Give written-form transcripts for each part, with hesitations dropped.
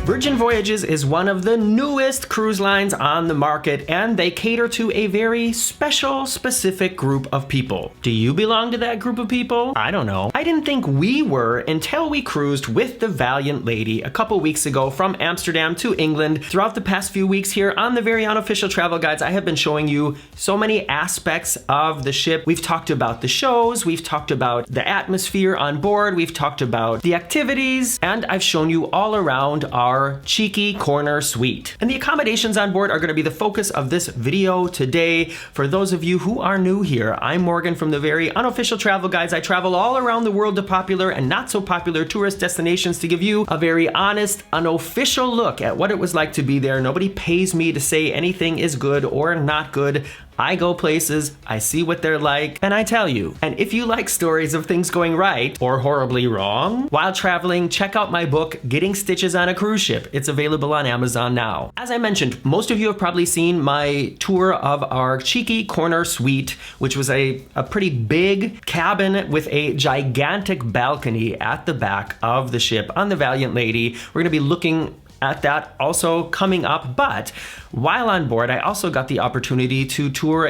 Virgin Voyages is one of the newest cruise lines on the market, and they cater to a very special, specific group of people. Do you belong to that group of people? I don't know. I didn't think we were until we cruised with the Valiant Lady a couple weeks ago from Amsterdam to England. Throughout the past few weeks here on the Very Unofficial Travel Guides, I have been showing you so many aspects of the ship. We've talked about the shows, we've talked about the atmosphere on board, we've talked about the activities, and I've shown you all around our cheeky corner suite. And the accommodations on board are going to be the focus of this video today. For those of you who are new here, I'm Morgan from the Very Unofficial Travel Guides. I travel all around the world to popular and not so popular tourist destinations to give you a very honest, unofficial look at what it was like to be there. Nobody pays me to say anything is good or not good. I go places, I see what they're like, and I tell you. And if you like stories of things going right or horribly wrong while traveling, check out my book, Getting Stitches on a Cruise Ship. It's available on Amazon now. As I mentioned, most of you have probably seen my tour of our cheeky corner suite, which was a pretty big cabin with a gigantic balcony at the back of the ship on the Valiant Lady. We're gonna be looking at that also coming up, but while on board, I also got the opportunity to tour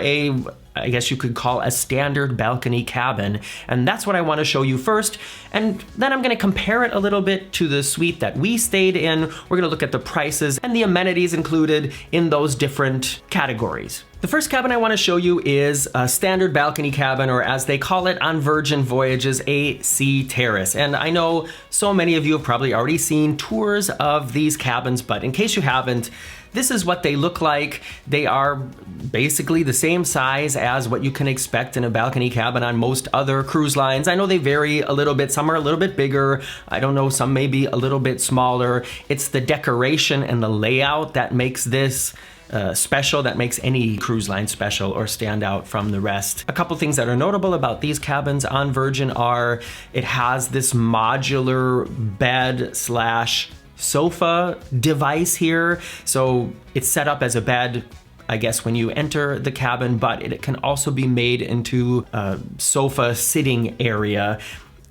I guess you could call a standard balcony cabin, and that's what I want to show you first, and then I'm going to compare it a little bit to the suite that we stayed in. We're going to look at the prices and the amenities included in those different categories. The first cabin I want to show you is a standard balcony cabin, or as they call it on Virgin Voyages, a Sea Terrace. And I know so many of you have probably already seen tours of these cabins, but in case you haven't, this is what they look like. They are basically the same size as what you can expect in a balcony cabin on most other cruise lines. I know they vary a little bit. Some are a little bit bigger. I don't know, some may be a little bit smaller. It's the decoration and the layout that makes this special, that makes any cruise line special or stand out from the rest. A couple things that are notable about these cabins on Virgin are it has this modular bed slash sofa device here. So it's set up as a bed, I guess, when you enter the cabin, but it can also be made into a sofa sitting area.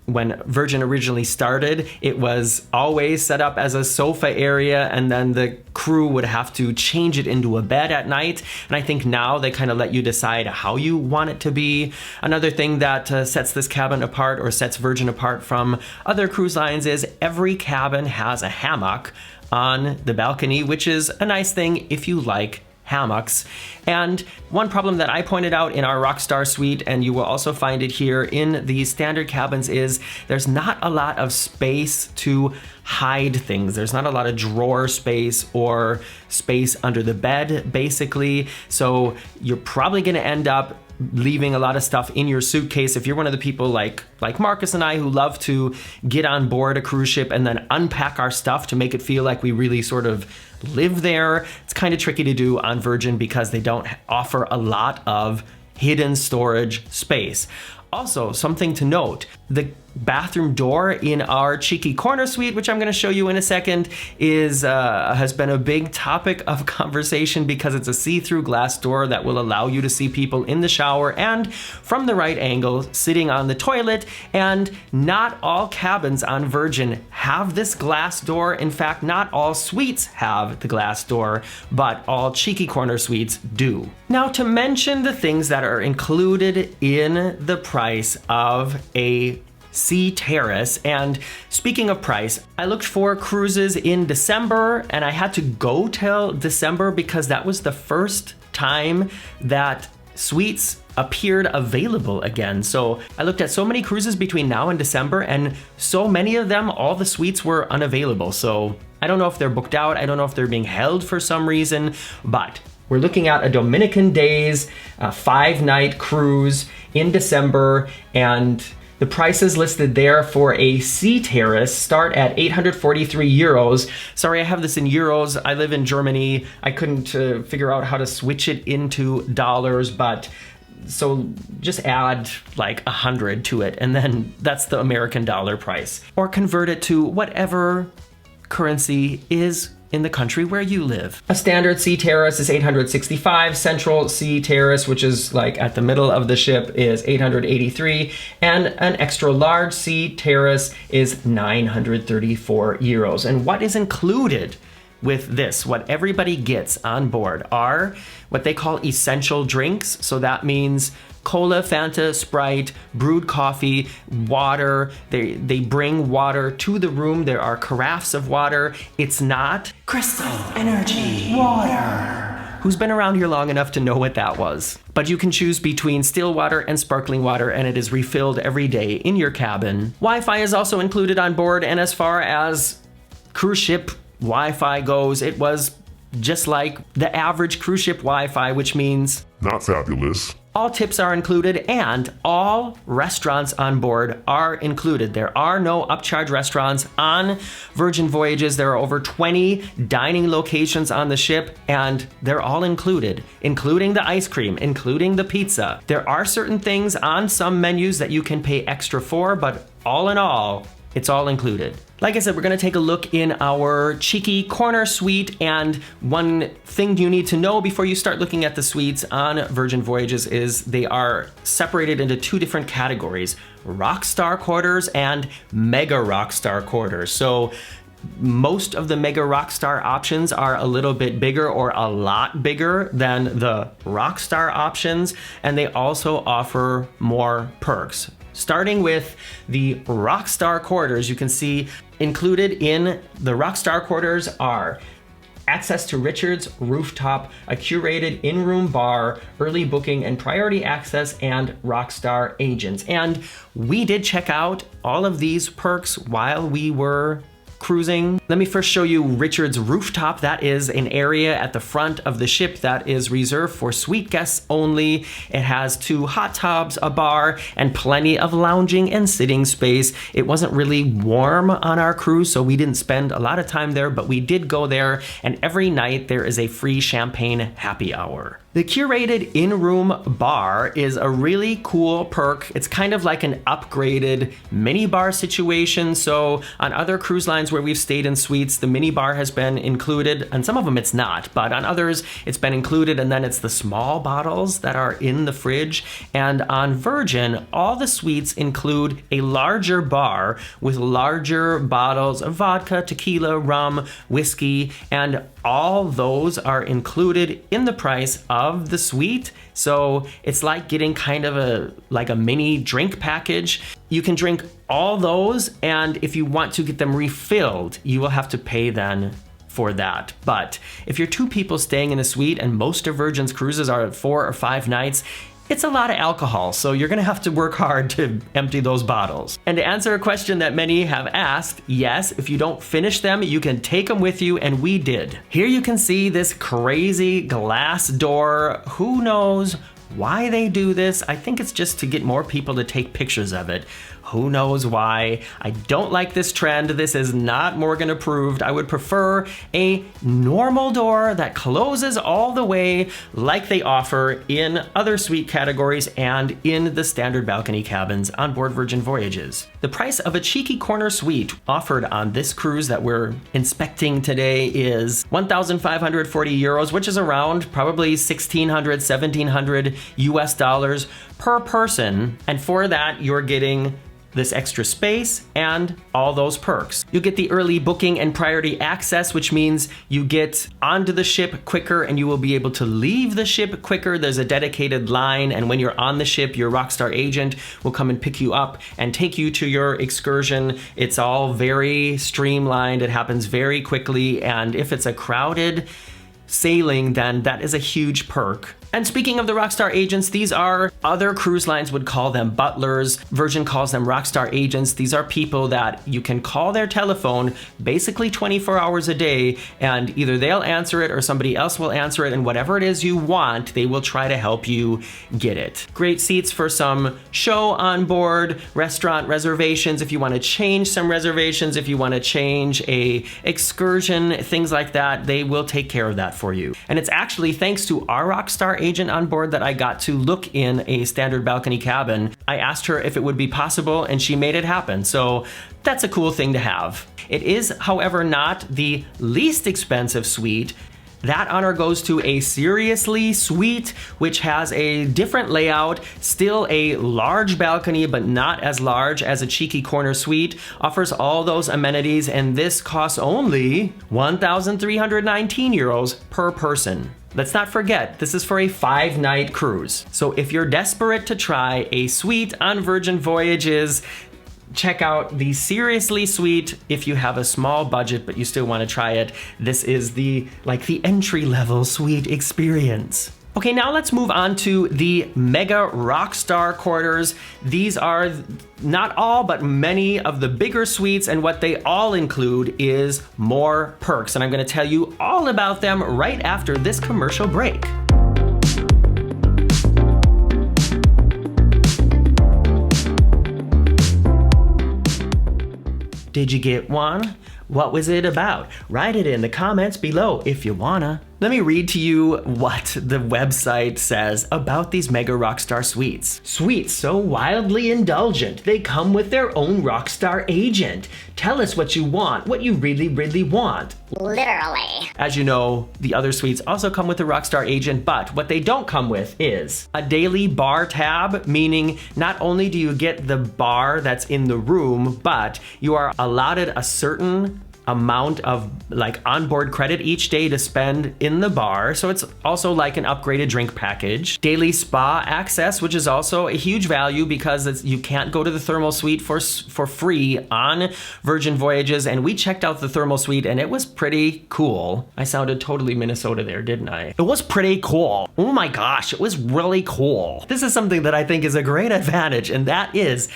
When Virgin originally started, it was always set up as a sofa area, and then the crew would have to change it into a bed at night. And I think now they kind of let you decide how you want it to be. Another thing that sets this cabin apart, or sets Virgin apart from other cruise lines, is every cabin has a hammock on the balcony, which is a nice thing if you like hammocks. And one problem that I pointed out in our Rockstar suite, and you will also find it here in the standard cabins, is there's not a lot of space to hide things. There's not a lot of drawer space or space under the bed, basically. So you're probably gonna end up leaving a lot of stuff in your suitcase. If you're one of the people like Marcus and I who love to get on board a cruise ship and then unpack our stuff to make it feel like we really sort of live there, it's kind of tricky to do on Virgin because they don't offer a lot of hidden storage space. Also, something to note, the bathroom door in our cheeky corner suite, which I'm going to show you in a second, has been a big topic of conversation because it's a see-through glass door that will allow you to see people in the shower and from the right angle sitting on the toilet. And not all cabins on Virgin have this glass door. In fact, not all suites have the glass door, but all cheeky corner suites do. Now, to mention the things that are included in the price of a Sea Terrace, and speaking of price, I looked for cruises in December, and I had to go till December because that was the first time that suites appeared available again. So I looked at so many cruises between now and December, and so many of them, all the suites were unavailable. So I don't know if they're booked out, I don't know if they're being held for some reason, but we're looking at a Dominican Days 5-night cruise in December, and the prices listed there for a Sea Terrace start at 843 euros. Sorry, I have this in euros. I live in Germany. I couldn't figure out how to switch it into dollars, but so just add like 100 to it, and then that's the American dollar price. Or convert it to whatever currency is in the country where you live. A standard Sea Terrace is $865. Central Sea Terrace, which is like at the middle of the ship, is $883. And an extra large Sea Terrace is 934 euros. And what is included with this, what everybody gets on board, are what they call essential drinks. So that means cola, Fanta, Sprite, brewed coffee, water. They bring water to the room. There are carafes of water. It's not Crystal Energy Water. Who's been around here long enough to know what that was? But you can choose between still water and sparkling water, and it is refilled every day in your cabin. Wi-Fi is also included on board, and as far as cruise ship Wi-Fi goes, it was just like the average cruise ship Wi-Fi, which means not fabulous. All tips are included, and all restaurants on board are included. There are no upcharge restaurants on Virgin Voyages. There are over 20 dining locations on the ship, and they're all included, including the ice cream, including the pizza. There are certain things on some menus that you can pay extra for, but all in all, it's all included. Like I said, we're gonna take a look in our cheeky corner suite, and one thing you need to know before you start looking at the suites on Virgin Voyages is they are separated into two different categories: rockstar quarters and mega rockstar quarters. So most of the mega rockstar options are a little bit bigger or a lot bigger than the rockstar options, and they also offer more perks. Starting with the rockstar quarters, you can see included in the rockstar quarters are access to Richard's rooftop, a curated in-room bar, early booking and priority access, and rockstar agents. And we did check out all of these perks while we were cruising. Let me first show you Richard's rooftop. That is an area at the front of the ship that is reserved for suite guests only. It has 2 hot tubs, a bar, and plenty of lounging and sitting space. It wasn't really warm on our cruise, so we didn't spend a lot of time there, but we did go there, and every night there is a free champagne happy hour. The curated in-room bar is a really cool perk. It's kind of like an upgraded mini bar situation. So on other cruise lines where we've stayed in suites, the mini bar has been included, and some of them it's not, but on others it's been included, and then it's the small bottles that are in the fridge. And on Virgin, all the suites include a larger bar with larger bottles of vodka, tequila, rum, whiskey, and all those are included in the price of the suite. So it's like getting kind of a mini drink package. You can drink all those, and if you want to get them refilled, you will have to pay then for that. But if you're 2 people staying in a suite, and most of Virgin's cruises are 4 or 5 nights, it's a lot of alcohol, so you're gonna have to work hard to empty those bottles. And to answer a question that many have asked, yes, if you don't finish them, you can take them with you, and we did. Here you can see this crazy glass door. Who knows why they do this? I think it's just to get more people to take pictures of it. Who knows why? I don't like this trend. This is not Morgan approved. I would prefer a normal door that closes all the way like they offer in other suite categories and in the standard balcony cabins on board Virgin Voyages. The price of a cheeky corner suite offered on this cruise that we're inspecting today is 1,540 euros, which is around probably 1,600, 1,700 US dollars per person. And for that, you're getting this extra space and all those perks. You get the early booking and priority access, which means you get onto the ship quicker and you will be able to leave the ship quicker. There's a dedicated line, and when you're on the ship, your rockstar agent will come and pick you up and take you to your excursion. It's all very streamlined. It happens very quickly, and if it's a crowded sailing, then that is a huge perk. And speaking of the rockstar agents, these are, other cruise lines would call them butlers. Virgin calls them rockstar agents. These are people that you can call their telephone basically 24 hours a day, and either they'll answer it or somebody else will answer it, and whatever it is you want, they will try to help you get it. Great seats for some show on board, restaurant reservations, if you want to change some reservations, if you want to change a excursion, things like that, they will take care of that for you. And it's actually thanks to our rockstar agent on board that I got to look in a standard balcony cabin. I asked her if it would be possible and she made it happen. So that's a cool thing to have. It is, however, not the least expensive suite. That honor goes to a Seriously Suite, which has a different layout, still a large balcony, but not as large as a cheeky corner suite, offers all those amenities, and this costs only 1,319 euros per person. Let's not forget, this is for a 5-night cruise. So if you're desperate to try a suite on Virgin Voyages, check out the Seriously Suite. If you have a small budget but you still want to try it, this is the entry-level suite experience. Okay, now let's move on to the Mega Rockstar quarters. These are not all, but many of the bigger suites, and what they all include is more perks. And I'm going to tell you all about them right after this commercial break. Did you get one? What was it about? Write it in the comments below if you wanna. Let me read to you what the website says about these Mega Rockstar suites. Suites so wildly indulgent, they come with their own rockstar agent. Tell us what you want, what you really, really want. Literally. As you know, the other suites also come with a rockstar agent, but what they don't come with is a daily bar tab, meaning not only do you get the bar that's in the room, but you are allotted a certain amount of onboard credit each day to spend in the bar. So it's also like an upgraded drink package. Daily spa access, which is also a huge value because you can't go to the thermal suite for free on Virgin Voyages. And we checked out the thermal suite and it was pretty cool. I sounded totally Minnesota there, didn't I? It was pretty cool. Oh my gosh, it was really cool. This is something that I think is a great advantage, and that is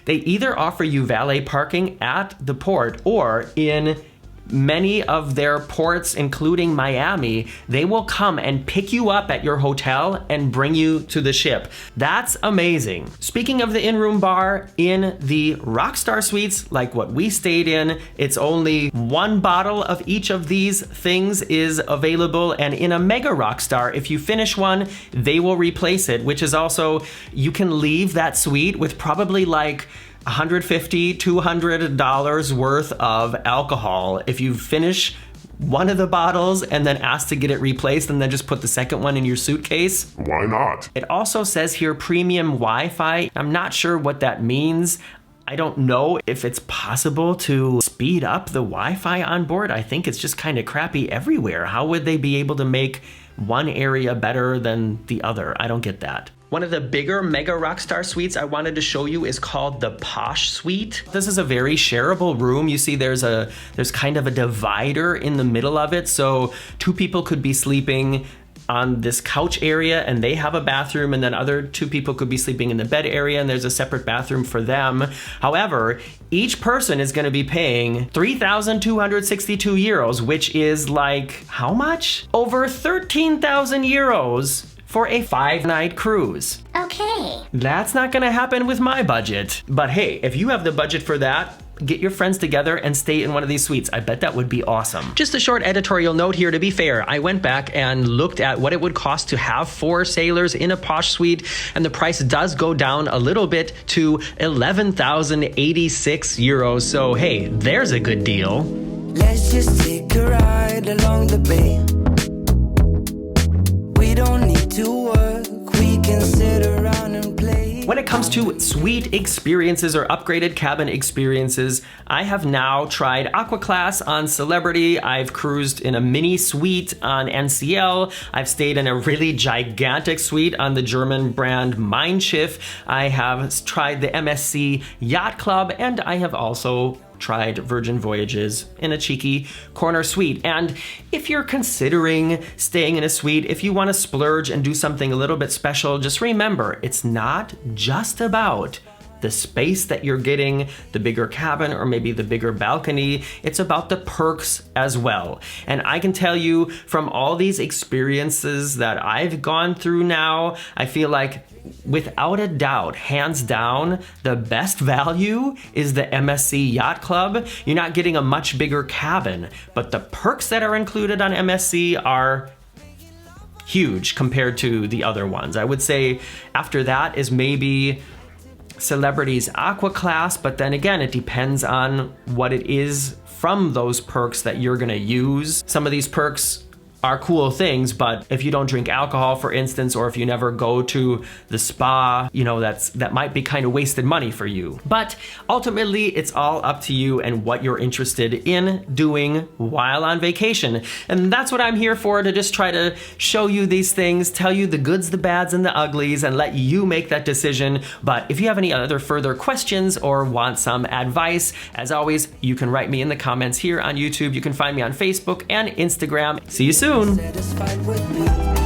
they either offer you valet parking at the port, or in many of their ports, including Miami, they will come and pick you up at your hotel and bring you to the ship. That's amazing. Speaking of the in-room bar, in the Rockstar suites, like what we stayed in, it's only one bottle of each of these things is available, and in a Mega Rockstar, if you finish one, they will replace it, which is also, you can leave that suite with probably like $150, $200 worth of alcohol if you finish one of the bottles and then ask to get it replaced and then just put the second one in your suitcase. Why not? It also says here premium Wi-Fi. I'm not sure what that means. I don't know if it's possible to speed up the Wi-Fi on board. I think it's just kind of crappy everywhere. How would they be able to make one area better than the other? I don't get that. One of the bigger Mega Rockstar suites I wanted to show you is called the Posh Suite. This is a very shareable room. You see there's kind of a divider in the middle of it, so two people could be sleeping on this couch area and they have a bathroom, and then other two people could be sleeping in the bed area and there's a separate bathroom for them. However, each person is going to be paying 3,262 euros, which is like, how much? Over 13,000 euros for a 5-night cruise. Okay. That's not gonna happen with my budget. But hey, if you have the budget for that, get your friends together and stay in one of these suites. I bet that would be awesome. Just a short editorial note here, to be fair. I went back and looked at what it would cost to have 4 sailors in a Posh suite, and the price does go down a little bit to 11,086 euros. So hey, there's a good deal. Let's just take a ride along the bay. We don't need to work, we can sit around and play. When it comes to suite experiences or upgraded cabin experiences, I have now tried Aqua Class on Celebrity. I've cruised in a mini suite on NCL. I've stayed in a really gigantic suite on the German brand Mein Schiff. I have tried the MSC Yacht Club, and I have also tried Virgin Voyages in a cheeky corner suite. And if you're considering staying in a suite, if you want to splurge and do something a little bit special, just remember, it's not just about the space that you're getting, the bigger cabin or maybe the bigger balcony. It's about the perks as well. And I can tell you from all these experiences that I've gone through now, I feel like without a doubt, hands down, the best value is the MSC Yacht Club. You're not getting a much bigger cabin, but the perks that are included on MSC are huge compared to the other ones. I would say after that is maybe Celebrity's Aqua Class, but then again, it depends on what it is from those perks that you're gonna use. Some of these perks are cool things, but if you don't drink alcohol, for instance, or if you never go to the spa, you know, that might be kind of wasted money for you. But ultimately, it's all up to you and what you're interested in doing while on vacation. And that's what I'm here for, to just try to show you these things, tell you the goods, the bads, and the uglies, and let you make that decision. But if you have any other further questions or want some advice, as always, you can write me in the comments here on YouTube. You can find me on Facebook and Instagram. See you soon. Satisfied with me.